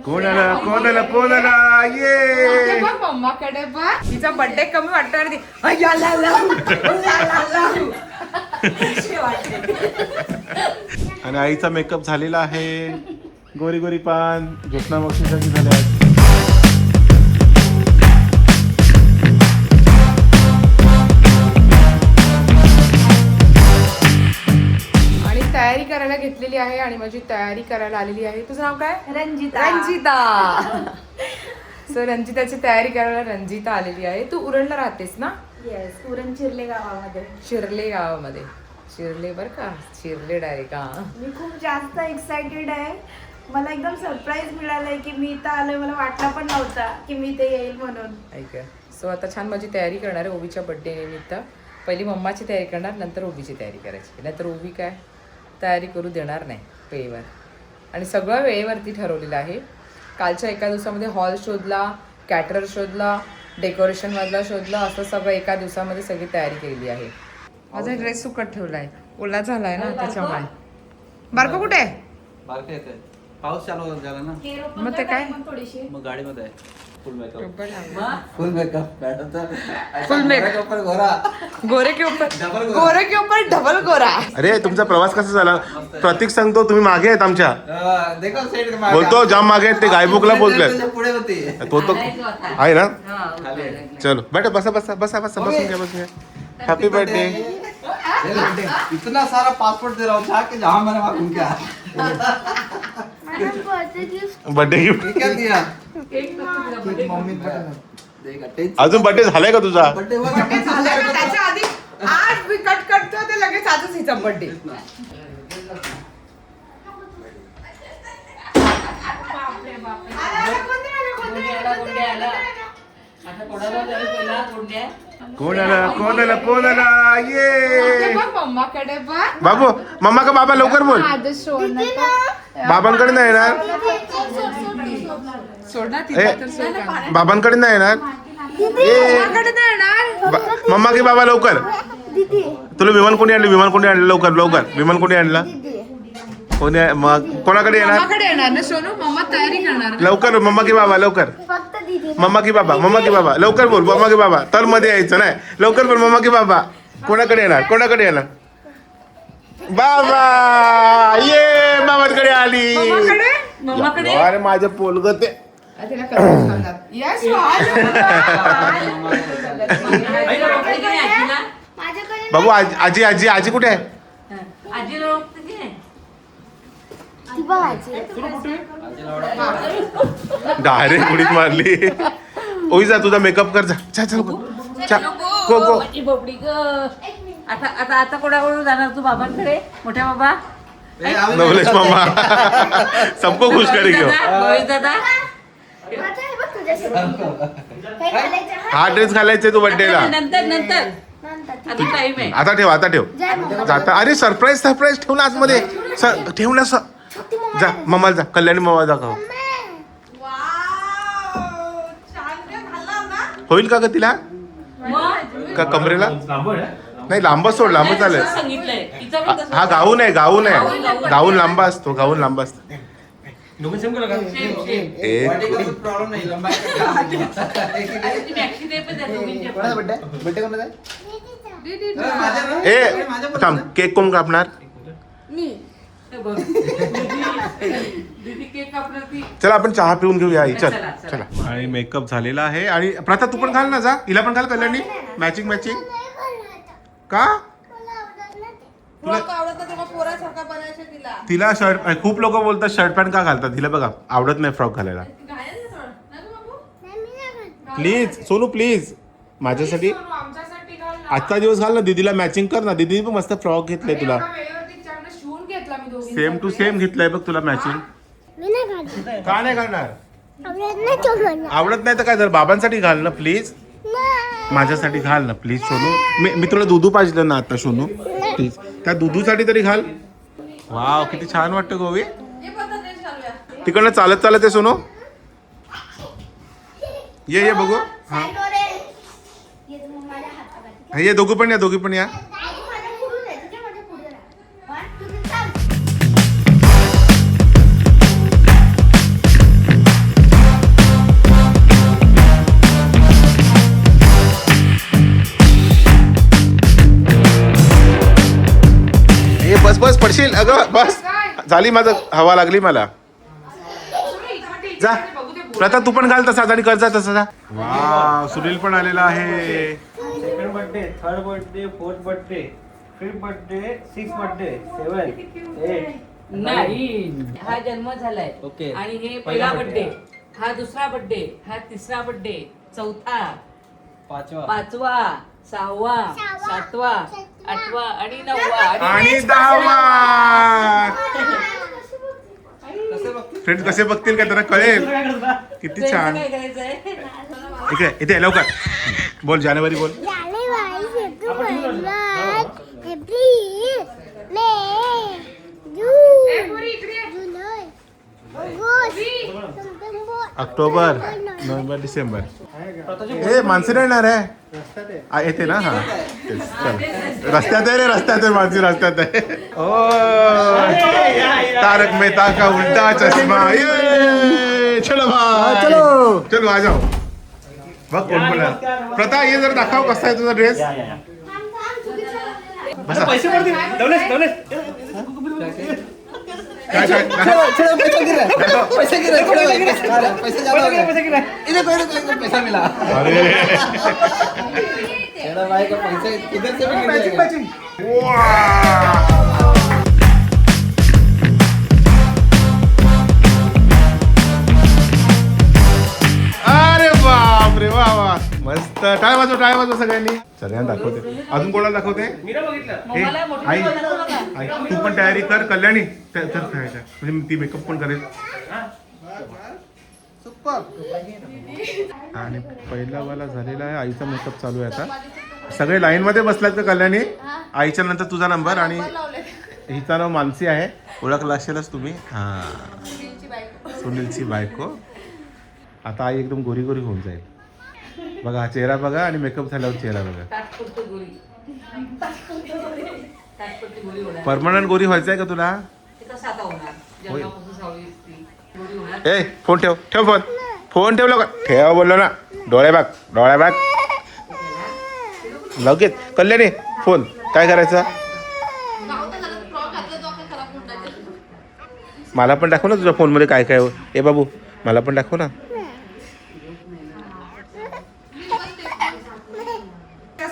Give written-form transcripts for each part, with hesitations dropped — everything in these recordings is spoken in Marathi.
कोणाला ये मम्माकडे बघ तिचा बर्थडे कमी वाटतो आणि आणि आईचा मेकअप झालेला आहे. गोरी गोरी पान ज्योत्ना मावशीसाठी झाल्या. तयारी करायला घेतलेली आहे आणि माझी तयारी करायला आलेली आहे. तुझं नाव काय? रंजिता. सो रंजिताची तयारी करायला रंजिता आलेली आहे. तू उरणला राहतेस ना? येस, उरण चिरले गावामध्ये. शिरले गावामध्ये. शिरले बर का, शिरले डायरेक्ट. मी खूप जास्त एक्साइटेड आहे. मला एकदम सरप्राईज मिळालंय की मी इथं आलोय. मला वाटला पण नव्हता की मी इथे येईल म्हणून. ऐक, सो आता छान माझी तयारी करणार आहे ओवीच्या बर्थडे निमित्त. पहिली मम्माची तयारी करणार, नंतर ओवीची तयारी करायची. नाहीतर ओवी काय तयारी करू देणार नाही वेळेवर. आणि सगळं वेळेवरती ठरवलेलं आहे. कालच्या एका दिवसामध्ये हॉल शोधला, कॅटरर शोधला, डेकोरेशनमधला शोधला, असं सगळं एका दिवसामध्ये सगळी तयारी केलेली आहे. माझा ड्रेस सुकट ठेवला आहे, ओला झाला आहे ना त्याच्यामुळे. बारको कुठे आहे? बारका येते, पाऊस चालू झाला ना मग ते काय थोडीशी मग गाडीमध्ये आहे. फुल मेकअप फुल मेकअप गोरा गोरे के ऊपर डबल गोरा. अरे तुमचा प्रवास कसा झाला? प्रतीक सांगतो तुम्ही मागे आहेत आमच्या. देखो सेट बोलतो जाम मागे आहेत ते, गायबुकला पोहोचले. पुढे होती. तो तो आहे ना. चलो बेटा बसा बसा बसा बसा बसून घ्या. Happy birthday. इतना सारा पासपोर्ट दे रहा हूँ कि जहाँ मैंने वहाँ घूम के आया. बर्थडे गिफ्ट क्या दिया? अजून बर्थडे झालाय का तुझा? बर्थडे त्याच्या आधी आज मी कट करतो ते लगेच आजच हिचा बर्थडे. कोणाला ये मम्माकडे बघ. बाबू मम्मा का बाबा लवकर बोल. बाबांकडे नाही येणार. सोडणार ए, तिला तर सोड. बाबांकडे नाही येणार. मम्माकडे नाही येणार. मम्मा की बाबा लवकर. तुला विमान कोणी आणलं लवकर विमान कोणी आणला? कोणी मग कोणाकडे येणार? मम्माकडे येणार ना सोनू. मम्मा तयारी करणार. लवकर मम्मा की बाबा लवकर. मम्मा की बाबा लवकर बोल. मम्मा की बाबा तर मध्ये यायचं नाही. लवकर बोल मम्मा की बाबा. कोणाकडे येणार? बाबा ये बाबांकडे आली. मम्माकडे अरे माझं पोलग ते. तिला कसं सांगणार? Yes, बाबू आजी कुठे आहे? डायरेक्ट उडीत मारली. ओई जा तुझा मेकअप कर. जा गो. आता कोणाकडून जाणार तू? बाबांकडे? मोठ्या बाबा नवलेश मामा सबको खुश करेंगे. रोहित दादा हा ड्रेस घालायचा तू बर्थडेला. नंतर आता टाइम आहे. आता ठेव जाता. अरे सरप्राईज ठेव ना आतमध्ये. ठेव ना. जा मम्माला जा. कल्याणी मम्मा दाखव. होईल का ग तिला? का कमरेला नाही? लांब सोड. लांब चालेल. हा गाऊन आहे. गाऊन लांब असतो. प्रॉब्लेम नाही. लंबाई ए थांब. केक कोण कापणार? चला आपण चहा पिऊन घेऊया. चला. आणि मेकअप झालेला आहे. आणि प्रथा तू पण घाल ना. जा हिला पण घाल. कल्याणी मॅचिंग का? तिला शर्ट. खूप लोक बोलतात शर्ट पॅन्ट का घालतात. तिला बघा आवडत नाही फ्रॉक घालायला. प्लीज सोनू प्लीज माझ्यासाठी आजचा दिवस घाल ना. दीदीला मॅचिंग कर ना. दीदी पण मस्त फ्रॉक घेतलाय तुला. सेम टू सेम घेतलाय बघ तुला मॅचिंग. का नाही घालणार? आवडत नाही तर काय झालं? बाबांसाठी घाल ना प्लीज. माझ्यासाठी घाल ना प्लीज सोनू. मी तुला दुधू पाजलं ना आता सोनू. प्लीज त्या दुधूसाठी तरी घाल. वाव किती छान वाटतं गोवी. तिकडनं चालत आहे सोनू. ये बघू. हा ये दोघी पण या. पडशील अगं बस झाली माझं हवा लागली मला जा प्रथा तू पण घाल तसाच आणि कर जा तसा जा वा सुनील पण आलेला आहे second birthday third birthday fourth birthday fifth birthday six birthday 7 8 नाही हा जन्म झालाय ओके. आणि हे पहिला पहिला बर्थडे हा दुसरा बर्थडे हा तिसरा बर्थडे चौथा पाचवा पाचवा सहावा सातवा आठवा आणि नववा आणि 10वा फ्रेंड्स कसे बघतील का त्यांना कळेल किती त्यांचं छान काय करायचंय इकडे इथे लवकर बोल जानेवारी बोल ऑक्टोबर नोव्हेंबर डिसेंबर हे मानसी येणार आहे येते ना हा तेच, चल रस्त्यात आहे रे रस्त्यात आहे मानसी रस्त्यात आहे ओ तारक मेहता का उल्टा चष्मा ये चलो भाई चलो चलो आ जाओ बघ कोण बोला प्रथा ये जर दाखव कसा आहे तुझा ड्रेस बसा पैसे पडतील दौलेश दौलेश काय काय दाखव. पैसे गिरे पैसे ज्यादा हो गए इधर पैसा मिला अरे तेरा भाई का पैसा किधर से भी गिर जाएगा वा अरे बाप रे वा वा मस्त टाळ वाजव सगळ्यांनी सगळ्यांना दाखवते अजून कोणाला दाखवते मीरा बघितलं हे, मला मोठी आई दाखवू नका. आई तू पण तयारी कर कल्याणी तर खायचं म्हणजे ती मेकअप पण करेल आणि पहिला वाला झालेला आहे आईचा मेकअप चालू आहे आता सगळे लाईन मध्ये बसलात का कल्याणी आईच्या नंतर तुझा नंबर आणि हिचा नाव मानसी आहे ओळखला असेलच तुम्ही हा सुनीलची बायको आता आई एकदम गोरी गोरी होऊन जाईल बघा हा चेहरा बघा आणि मेकअप झाल्यावर चेहरा बघा तात्पुरती गोळी तात्पुरती गोळी होणार परमनंट गोरी व्हायचं आहे का तुला ते कसं आता होणार जन्मापासून सावळी असती गोळी होणार ए फोन ठेव फोन ठेव लवकर ठेव बोललो ना डोळे बाग लगेच कल्याणी फोन काय करायचा मला पण दाखव ना तुझ्या फोन मध्ये काय काय ए बाबू मला पण दाखव ना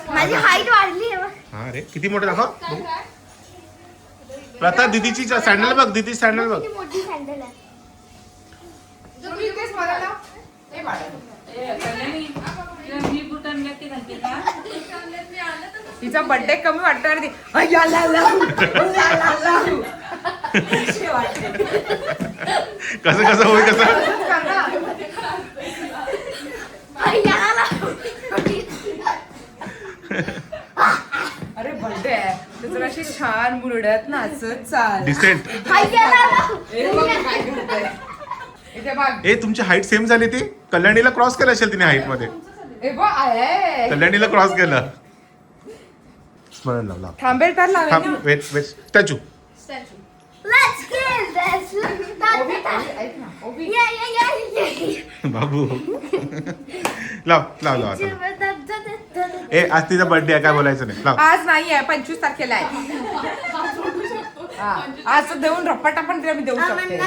माझी हाईट वाढली आहे. हा रे किती मोठे दाखव बघू. प्रथा दीदीची सँडल बघ दीदी सँडल बघ किती मोठी सँडल आहे. तिचा बर्थडे कमी वाटणार नाही कसं होईल कसं अरे बर्थडे आहे तर अशी छान मुरड्यात नाचत चाल डिसेंट हे बघ काय करतंय. इथे बघ ए तुमची हाईट सेम झाली ती कल्याणीला क्रॉस केलं असेल तिने हाईट मध्ये हे बघ आहे कल्याणीला क्रॉस केलं स्मरण लाव थांबेल तर लावेल थांब ना. Wait statue Let's kill this. ऐक ना ओबी Yeah. बाबू लाव आता ए आज तिचा बर्थडे आहे काय बोलायचं नाही लाव आज नाही आहे 25 तारखेला आहे हा, आज देऊन रप्पाटा पण मी देऊ शकते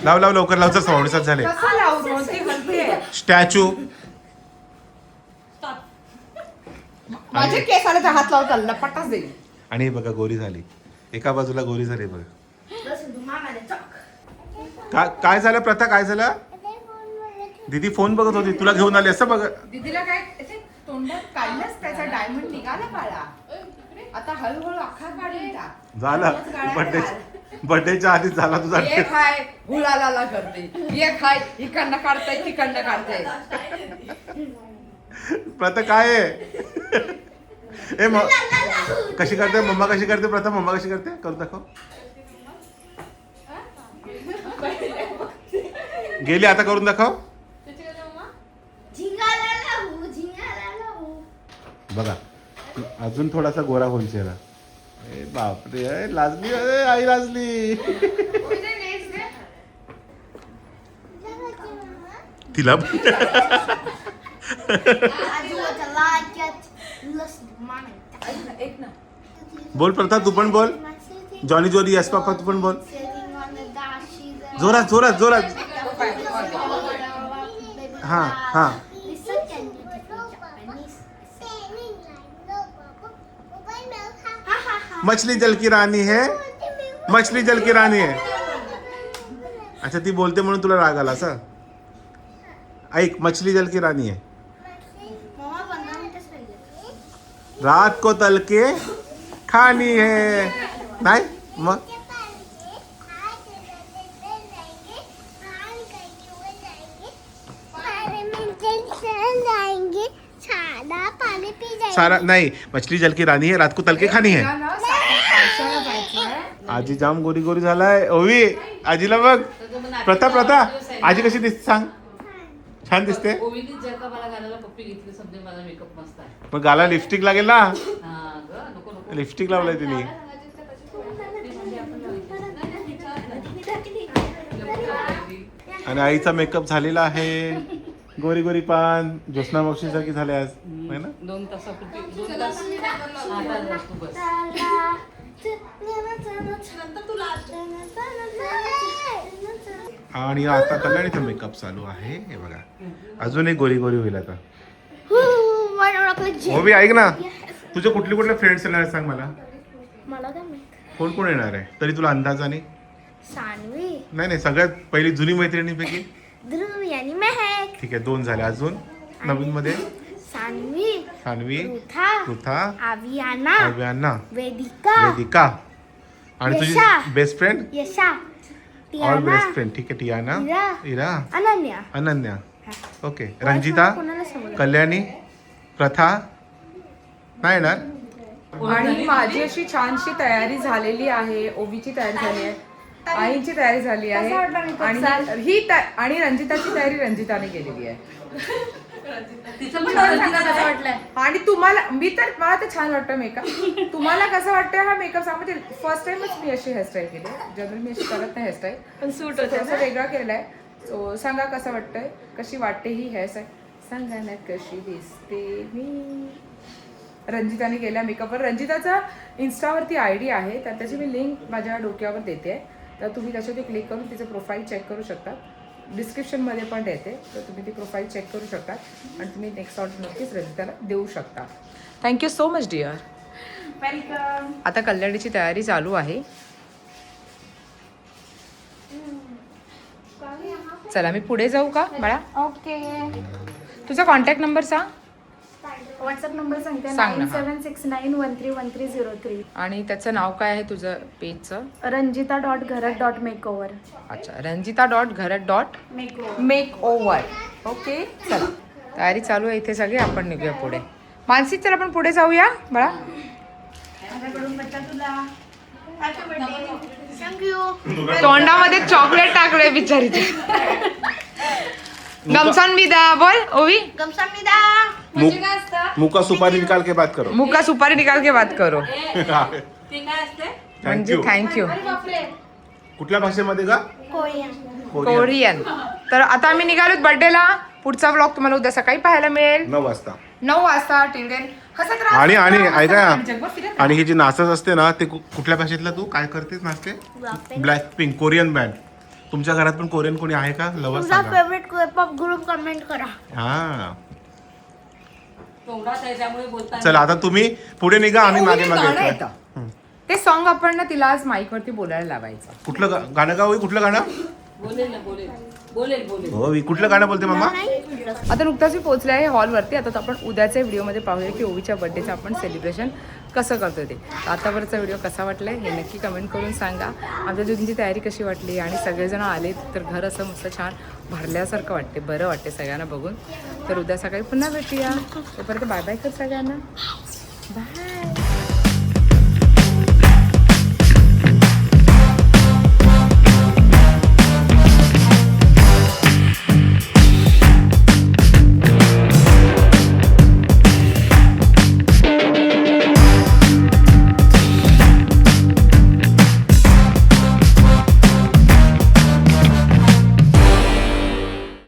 लाव लवकर लाव चल 7:30 झाले कसं लावू रोज ती म्हणते स्टॅच्यू माझे केस आले तर हात लावता लपटाच देईल आणि हे बघा गोरी झाली एका बाजूला गोरी झाली बघा काय झालं प्रथा काय झालं दीदी फोन बघत होती तुला घेऊन आली असं बघ दीदीला काय ते तोंडात काढलंच त्याचा डायमंड निघाला काळा आता हळूहळू अख्खा काढून टाक झालं बर्थडेच्या आधीच झाला तुझा ये खाय गुलाला करते ये खाय इकडनं काढताय तिकडनं काढताय प्रथा काय आहे ए कशी करते मम्मा कशी करते प्रथा मम्मा कशी करते करून दाखव गेली आता करून दाखव बघा अजून थोडासा गोरा होईल चेहरा ए बापरे ए, लाजली अरे आई लाजली तिला एक बोल प्रथा, तू पण बोल. जॉनी जोरी यस पापा, तू पण बोल. जोरात जोरात जोरात. हा हा. मछली जल की रानी है, मछली जल की रानी है. अच्छा, ती बोलते म्हणून तुला राग आला असं. ऐक, मछली जल की रानी है. रात को तल के खानी है. नाही मग सारा नाही, मछली जल की रानी है, रात को तल के खानी है. आजी जाम गोरी गोरी झालाय. ओवी, आजीला बघ. प्रथा प्रथा, आजी कशी दिसते सांग. छान दिसते. ओवीनी जर का मला घालायला पप्पी घेतली समजे माझा मेकअप मस्त आहे. पण गाला लिपस्टिक लागेल ना. हा ग, नको नको. लिपस्टिक लावलाय तिने. आणि आईचा मेकअप झालेला आहे. गोरी गोरी पान ज्योत्स्ना मावशी सारखी झाले आज, है ना. 2 तासापूर्वी 2 तास आता तू बस. आणि आता कल्याणीचा मेकअप चालू आहे. हे बघा, अजून एक गोरी गोरी होईल आता. हो बी, ऐक ना, तुझे कुठले कुठले फ्रेंड्स येणार आहेत सांग मला. कोण कोण येणार आहे तरी तुला अंदाजाने. सानवी, नाही नाही, सगळ्यात पहिली जुनी मैत्रिणीपैकी. ध्रुवी आणि महक. ठीक आहे, 2 झाले. अजून नवीन मध्ये सानवी, सानवी, पृथा, पृथा, आवियाना, अव्यांना, वेदिका, वेदिका. आणि तुझी Yasha. Best friend. Yasha, all Tiana, best friend. ठीक आहे, टियाना, इरा, इरा, अनन्या. अनन्या. ओके. रंजिता, कोणाला समजलं? कल्याणी, प्रथा नाही येणार. आणि माझी अशी छानशी तयारी झालेली आहे. ओवीची तयारी झाली आहे, आईची तयारी झाली आहे, आणि आणि रंजिताची तयारी रंजिताने केलेली आहे. तिचं पण रंजिता कसं वाटलंय? आणि तुम्हाला, मला तर छान वाटतं मेकअप. तुम्हाला कसं वाटतं हा मेकअप सांग. म्हणजे फर्स्ट टाइमच मी अशी हेअरस्टाईल केली. जनरल मी अशी करत नाही हेअरस्टाईल, पण सूट थोडंसं वेगळा केलेला आहे. सो सांगा कसं वाटतंय, कशी वाटते ही हेअरस्टाईल. सांगा ना कशी दिसते मी. रंजिताने केल्या मेकअपवर. रंजिताचा इन्स्टावरती ID आहे, तर त्याची मी लिंक माझ्या डोक्यावर देते. तर तुम्ही त्याच्यावरती क्लिक करून तिचं प्रोफाईल चेक करू शकता. डिस्क्रिप्शनमध्ये पण देते, तर तुम्ही ती प्रोफाईल चेक करू शकता आणि तुम्ही नेक्स्ट ऑर्डर नक्कीच रंजिताला देऊ शकता. Thank you so much dear. Welcome. आता कल्याणीची तयारी चालू आहे. चला मी पुढे जाऊ का बाळा. ओके. तुझा कॉन्टॅक्ट नंबर सांग. व्हॉट्सअप नंबर सांगते. सांग ना. 9769131303. आणि त्याचं नाव काय आहे तुझं पेजचं. ranjita.gharat.makeover. अच्छा, ranjita.gharat. मेकओव्हर. ओके, चला तयारी चालू आहे इथे सगळे. आपण निघूया पुढे. मानसी, चल आपण पुढे जाऊया बाळा. तोंडामध्ये चॉकलेट टाकले बिचारीचे. गमसान भी दा. बोल ओवी. मुका सुपारी निकाल के बात करो. मुका सुपारी निकाल के बात करो. ते काय असते? म्हणजे थँक्यू. थँक्यू. कुठल्या भाषेमध्ये का. कोरियन. कोरियन. तर आता आम्ही निघालोत बर्थडेला. पुढचा व्लॉग तुम्हाला उद्या सकाळी पाहायला मिळेल 9 वाजता. 9 वाजता. टिल देन हसत राहा. आणि ऐका, जगभर फिरत आणि ही जी नाचत असते ना, ते कुठल्या भाषेतला तू काय करतेस नाचते. Black pink Korean band. तुमच्या घरात पण कोरियन कोणी आहे का लवर तुमचा सांगा. फेवरेट केपॉप ग्रुप कमेंट करा. हा, तोंडात आहे त्यामुळे बोलता. चला आता तुम्ही पुढे निघा, आम्ही मागे मागे गाणं येतोय. येतं. ते सॉन्ग आपण ना तिला आज माईक वरती बोलायला लावायचं. कुठलं गाणं का होई. कुठलं गाणं. बोलेल ना, बोलेल बोलेल बोलेल. हो, कुठलं गाणं बोलते मामा. आता नुकताच मी पोहोचले आहे हॉलवरती. आता आपण उद्याच्या व्हिडिओमध्ये पाहूया की ओवीच्या बर्थडेचं आपण सेलिब्रेशन कसं करतो ते. आतावरचा व्हिडिओ कसा वाटला हे नक्की कमेंट करून सांगा. आमच्या जुनीची तयारी कशी वाटली, आणि सगळेजण आले तर घर असं मस्त छान भरल्यासारखं वाटते, बरं वाटते सगळ्यांना बघून. तर उद्या सकाळी पुन्हा भेटूया. तोपर्यंत बाय बाय कर सगळ्यांना. बाय.